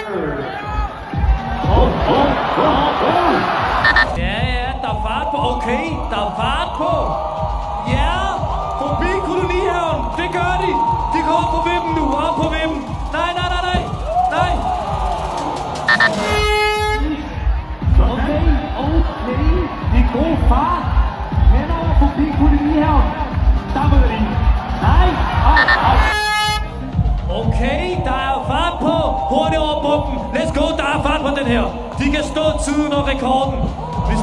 Ja, der er fart på. Okay, der er fart på. Ja, forbi kolonihaven. Det gør de. De går op på vippen nu. Op på vippen. Nej. Okay. Det er god fart. Henover forbi kolonihaven. Der møder de. Nej. Okay, der er fart på. Hurtigt over bomben. Let's go, der er fart på den her. De kan stå tiden og rekorden. Hvis...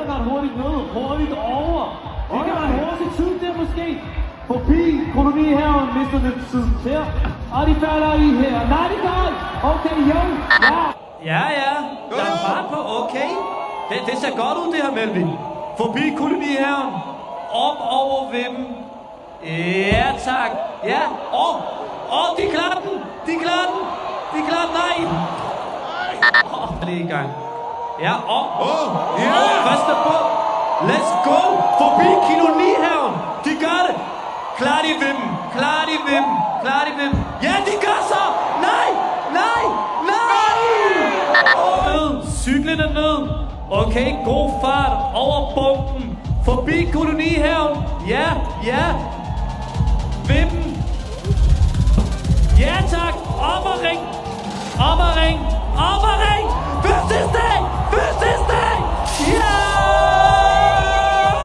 Der er hurtigt ned. Hurtigt over. Det kan være hurtigt tid der måske. Forbi kolonihaven mister lidt tid her. Og de falder i her. Nej, de gør. Okay, jo. Ja. Der er fart på. Okay. Det ser godt ud, det her, Melvin. Forbi kolonihaven. Op over vippen. Ja, tak. Ja, de klarer den. Nej. Det er i gang. Ja, første på. Let's go. Forbi kolonihaven. De gør det. Klar de vippen. Ja, de gør så. Nej. Cyklen er ned. Okay, god fart over bomben. Forbi kolonihaven. Ja. Vippen